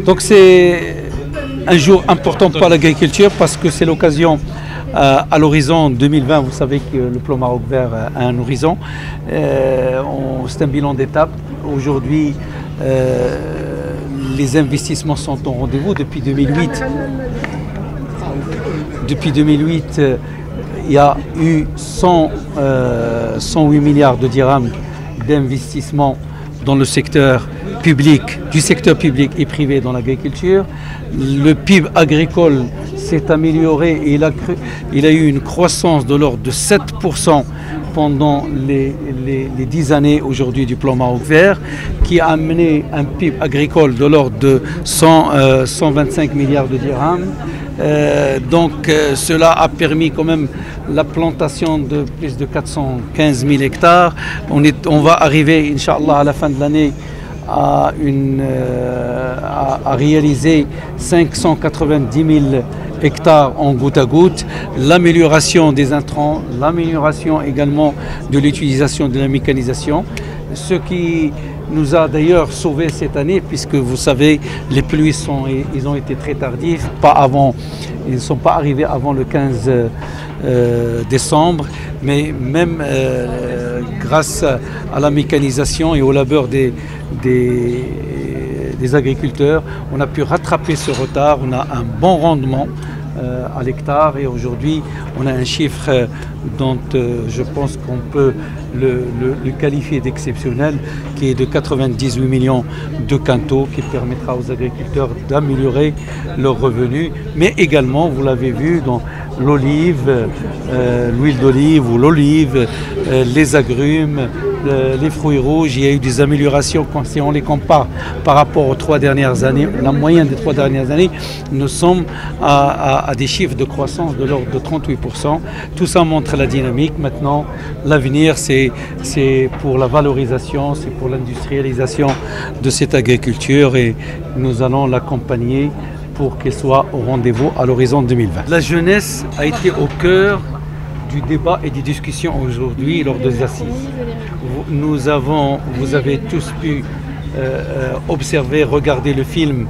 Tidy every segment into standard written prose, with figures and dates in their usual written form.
Donc c'est un jour important pour l'agriculture parce que c'est l'occasion à l'horizon 2020, vous savez que le plan Maroc Vert a un horizon, c'est un bilan d'étape. Aujourd'hui, les investissements sont au rendez-vous depuis 2008. Depuis 2008, il y a eu 108 milliards de dirhams d'investissement dans le secteur public, du secteur public et privé dans l'agriculture. Le PIB agricole s'est amélioré et il a eu une croissance de l'ordre de 7% pendant les 10 années aujourd'hui du plan Maroc Vert, qui a amené un PIB agricole de l'ordre de 125 milliards de dirhams. Cela a permis quand même la plantation de plus de 415 000 hectares. On va arriver, Inch'Allah, à la fin de l'année à réaliser 590 000 hectares en goutte à goutte, l'amélioration des intrants, l'amélioration également de l'utilisation de la mécanisation, ce qui nous a d'ailleurs sauvés cette année, puisque vous savez, les pluies ils ont été très tardifs, ils ne sont pas arrivés avant le 15 décembre, mais même grâce à la mécanisation et au labeur des agriculteurs, on a pu rattraper ce retard, on a un bon rendement à l'hectare et aujourd'hui on a un chiffre dont je pense qu'on peut le qualifier d'exceptionnel, qui est de 98 millions de quintaux, qui permettra aux agriculteurs d'améliorer leurs revenus, mais également, vous l'avez vu, dans l'olive, l'huile d'olive ou l'olive, les agrumes, les fruits rouges, il y a eu des améliorations si on les compare par rapport aux 3 dernières années. La moyenne des 3 dernières années, nous sommes à des chiffres de croissance de l'ordre de 38%. Tout ça montre la dynamique. Maintenant, l'avenir, c'est pour la valorisation, c'est pour l'industrialisation de cette agriculture et nous allons l'accompagner pour qu'elle soit au rendez-vous à l'horizon 2020. La jeunesse a été au cœur du débat et des discussions aujourd'hui lors des assises. Vous avez tous pu observer, regarder le film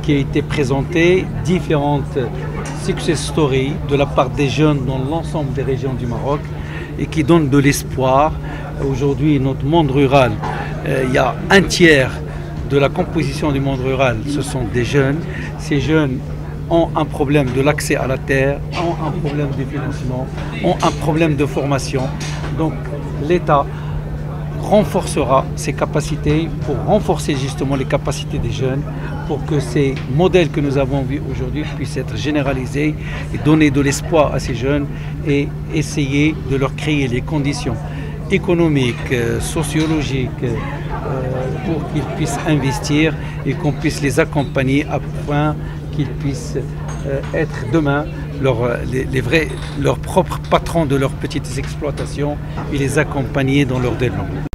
qui a été présenté, différentes success stories de la part des jeunes dans l'ensemble des régions du Maroc et qui donnent de l'espoir. Aujourd'hui, notre monde rural, il y a un tiers de la composition du monde rural, ce sont des jeunes. Ces jeunes ont un problème de l'accès à la terre, ont un problème de financement, ont un problème de formation. Donc l'État renforcera ses capacités pour renforcer justement les capacités des jeunes, pour que ces modèles que nous avons vus aujourd'hui puissent être généralisés et donner de l'espoir à ces jeunes et essayer de leur créer les conditions économiques, sociologiques, pour qu'ils puissent investir et qu'on puisse les accompagner afin qu'ils puissent être demain leurs propres patrons de leurs petites exploitations et les accompagner dans leur développement.